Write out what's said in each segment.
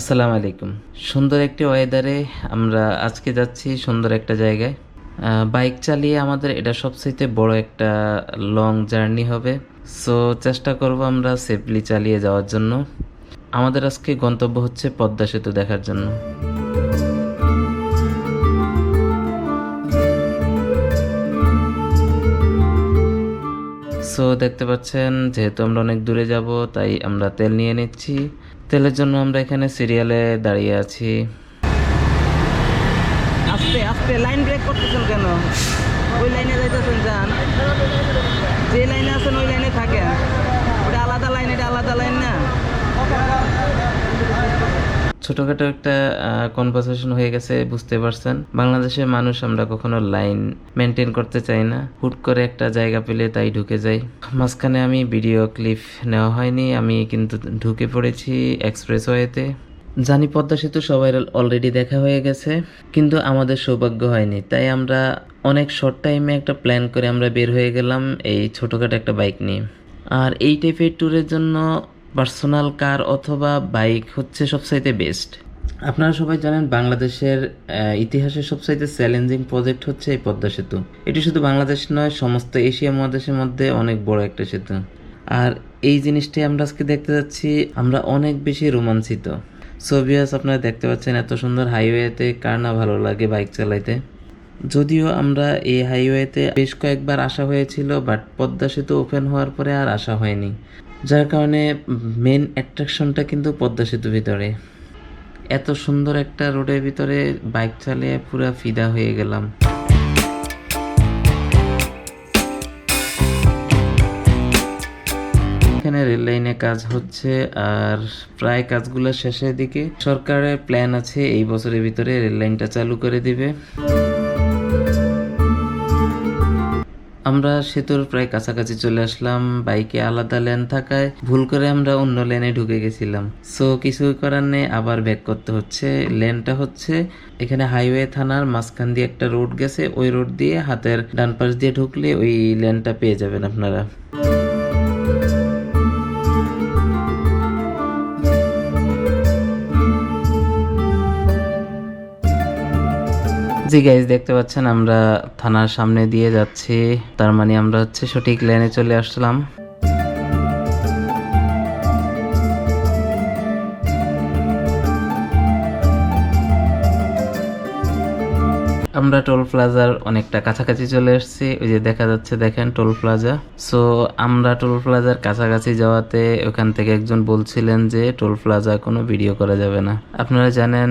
আসসালামু আলাইকুম। সুন্দর একটি ওয়েদারে আমরা আজকে যাচ্ছি সুন্দর একটা জায়গায়। বাইক চালিয়ে আমাদের এটা সবচাইতে বড় একটা লং জার্নি হবে। সো চেষ্টা করব আমরা সেফলি চালিয়ে যাওয়ার জন্য। আমাদের আজকে গন্তব্য হচ্ছে পদ্মা সেতু দেখার জন্য। সো দেখতে পাচ্ছেন যেহেতু আমরা অনেক দূরে যাব তাই আমরা তেল নিয়ে নিচ্ছি। তেলের জন্য আমরা এখানে সিরিয়ালে দাঁড়িয়ে আছি। আস্তে আস্তে লাইন ব্রেক করতেছেন কেন? ওই লাইনে যাইতেছেন, যান। যে লাইনে আছেন ওই লাইনে থাকেন। ওটা আলাদা লাইন, এটা আলাদা লাইন না। ছোটখাটো একটা কনভারসেশন হয়ে গেছে, বুঝতে পারছেন। বাংলাদেশের মানুষ আমরা কখনো লাইন মেনটেন করতে চাই না, হুট করে একটা জায়গা পেলে তাই ঢুকে যাই। মাঝখানে আমি ভিডিও ক্লিপ নেওয়া হয়নি, আমি কিন্তু ঢুকে পড়েছি এক্সপ্রেসওয়েতে। জানি পদ্মা সেতু সবাই অলরেডি দেখা হয়ে গেছে, কিন্তু আমাদের সৌভাগ্য হয়নি, তাই আমরা অনেক শর্ট টাইমে একটা প্ল্যান করে আমরা বের হয়ে গেলাম এই ছোটোখাটো একটা বাইক নিয়ে। আর এই টাইপের ট্যুরের জন্য পার্সোনাল কার অথবা বাইক হচ্ছে সবচাইতে বেস্ট। আপনারা সবাই জানেন বাংলাদেশের ইতিহাসের সবচাইতে চ্যালেঞ্জিং প্রজেক্ট হচ্ছে এই পদ্মা সেতু। এটি শুধু বাংলাদেশ নয়, সমস্ত এশিয়া মহাদেশের মধ্যে অনেক বড় একটা সেতু। আর এই জিনিসটি আমরা আজকে দেখতে যাচ্ছি, আমরা অনেক বেশি রোমাঞ্চিত। সো ভিউয়ার্স, আপনারা দেখতে পাচ্ছেন এত সুন্দর হাইওয়েতে কার না ভালো লাগে বাইক চালাইতে। যদিও আমরা এই হাইওয়েতে বেশ কয়েকবার আসা হয়েছিল, বাট পদ্মা সেতু ওপেন হওয়ার পরে আর আসা হয়নি, যার কারণে মেন অ্যাট্রাকশনটা কিন্তু পদ্মা সেতু ভিতরে। এত সুন্দর একটা রোডের ভিতরে বাইক চালিয়ে পুরো ফিদা হয়ে গেলাম। এখানে রেল লাইনে কাজ হচ্ছে, আর প্রায় কাজগুলো শেষের দিকে। সরকারের প্ল্যান আছে এই বছরের ভিতরে রেল লাইনটা চালু করে দিবে। আমরা সেতুর প্রায় কাছাকাছি চলে আসলাম। বাইকে আলাদা লেন থাকায় ভুল করে আমরা অন্য লেনে ঢুকে গেছিলাম। সো কিছু করার নেই, আবার ব্যাক করতে হচ্ছে। লেনটা হচ্ছে এখানে হাইওয়ে থানার মাঝখান দিয়ে একটা রোড গেছে, ওই রোড দিয়ে হাতের ডান পাশ দিয়ে ঢুকলে ওই লেনটা পেয়ে যাবেন আপনারা। জি গাইজ, দেখতে পাচ্ছেন আমরা থানার সামনে দিয়ে যাচ্ছি, তার মানে আমরা হচ্ছে সঠিক লেনে চলে আসলাম। আমরা টোল প্লাজার অনেকটা কাছাকাছি চলে এসেছি, ওই যে দেখা যাচ্ছে, দেখেন টোল প্লাজা। সো আমরা টোল প্লাজার কাছাকাছি যাওয়াতে ওখান থেকে একজন বলছিলেন যে টোল প্লাজা কোনো ভিডিও করা যাবে না। আপনারা জানেন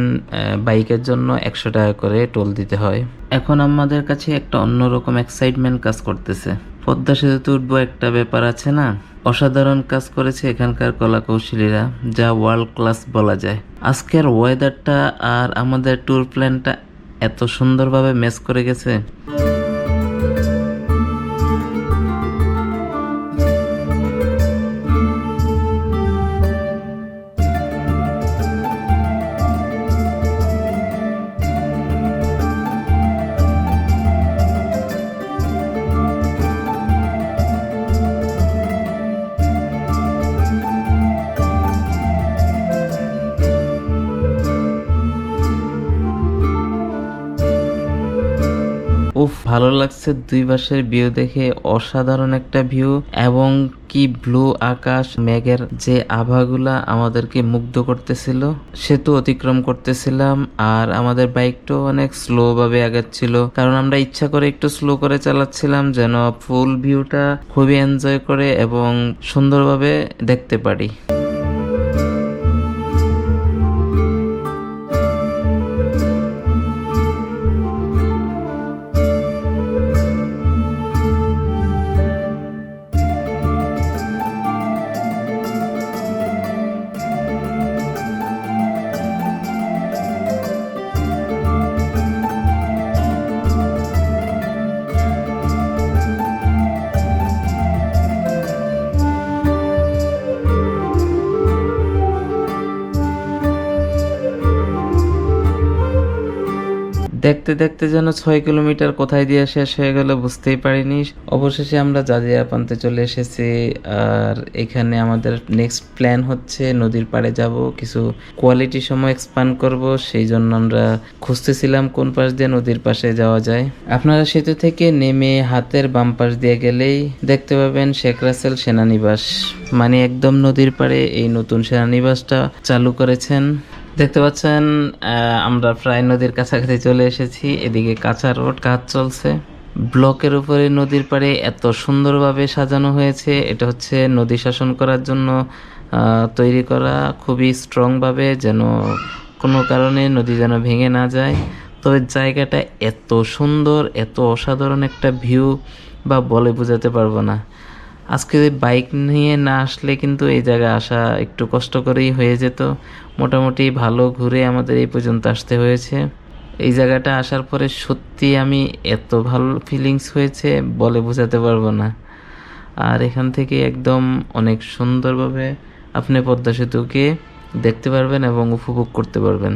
বাইকের জন্য 100 টাকা করে টোল দিতে হয়। এখন আমাদের কাছে একটা অন্যরকম এক্সাইটমেন্ট কাজ করতেছে। পদ্মা সেতুতে উঠবো, একটা ব্যাপার আছে না। অসাধারণ কাজ করেছে এখানকার কলা কৌশলীরা, যা ওয়ার্ল্ড ক্লাস বলা যায়। আজকের ওয়েদারটা আর আমাদের ট্যুর প্ল্যানটা এত সুন্দরভাবে ম্যাচ করে গেছে। উফ, ভালো লাগছে দুই পাশের ভিউ দেখে, অসাধারণ একটা ভিউ। এবং কি ব্লু আকাশ, মেঘের যে আভাগুলা আমাদেরকে মুগ্ধ করতেছিল। সেতু অতিক্রম করতেছিলাম আর আমাদের বাইকটাও অনেক স্লো ভাবে আগাচ্ছিল, কারণ আমরা ইচ্ছা করে একটু স্লো করে চালাচ্ছিলাম যেন ফুল ভিউটা খুবই এনজয় করে এবং সুন্দরভাবে দেখতে পারি। দেখতে দেখতে যেন 6 কিলোমিটার কোথায় দিয়ে শেষ হয়ে গেল বুঝতেই পারিনি। অবশেষে আমরা জাজিরা প্রান্তে চলে এসেছি। আর এখানে আমাদের নেক্সট প্ল্যান হচ্ছে নদীর পাড়ে যাব, কিছু কোয়ালিটি সময় এক্সপ্যান্ড করব। সেই জন্য আমরা খুঁজতেছিলাম কোন পাশ দিয়ে নদীর পাশে যাওয়া যায়। আপনারা সেতু থেকে নেমে হাতের বাম পাশ দিয়ে গেলেই দেখতে পাবেন শেখ রাসেল সেনানিবাস, মানে একদম নদীর পাড়ে এই নতুন সেনানিবাসটা চালু করেছেন। দেখতে পাচ্ছেন আমরা প্রায় নদীর কাছাকাছি চলে এসেছি। এদিকে কাঁচা রোড কাজ চলছে। ব্লকের উপরে নদীর পাড়ে এত সুন্দরভাবে সাজানো হয়েছে, এটা হচ্ছে নদী শাসন করার জন্য তৈরি করা, খুবই স্ট্রংভাবে, যেন কোনো কারণে নদী যেন ভেঙে না যায়। তবে জায়গাটা এত সুন্দর, এত অসাধারণ একটা ভিউ বা বলে বোঝাতে পারবো না। আজকে বাইক নিয়ে না আসলে কিন্তু এই জায়গায় আসা একটু কষ্ট করেই হয়ে যেত। মোটামুটি ভালো ঘুরে আমাদের এই পর্যন্ত আসতে হয়েছে। এই জায়গাটা আসার পরে সত্যি আমি এত ভালো ফিলিংস হয়েছে বলে বোঝাতে পারবো না। আর এখান থেকে একদম অনেক সুন্দরভাবে আপনি পদ্মা সেতুকে দেখতে পারবেন এবং উপভোগ করতে পারবেন।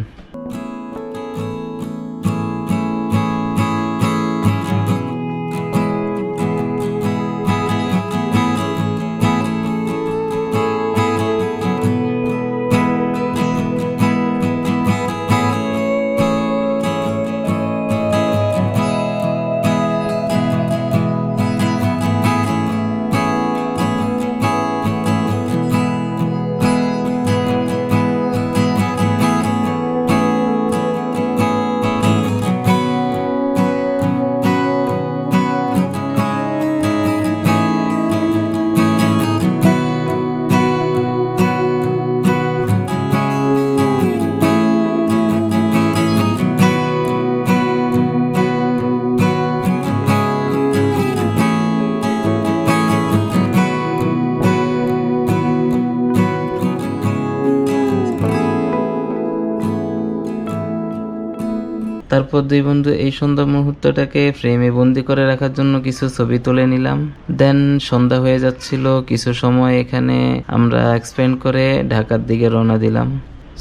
তারপর দুই বন্ধু এই সুন্দর মুহূর্তটাকে ফ্রেমে বন্দি করে রাখার জন্য কিছু ছবি তুলে নিলাম। দেন সন্ধ্যা হয়ে যাচ্ছিল, কিছু সময় এখানে আমরা এক্সপেন্ড করে ঢাকার দিকে রওনা দিলাম।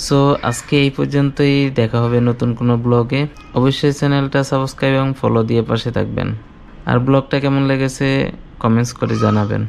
সো আজকে এই পর্যন্তই, দেখা হবে নতুন কোনো ব্লগে। অবশ্যই চ্যানেলটা সাবস্ক্রাইব এবং ফলো দিয়ে পাশে থাকবেন। আর ব্লগটা কেমন লেগেছে কমেন্টস করে জানাবেন।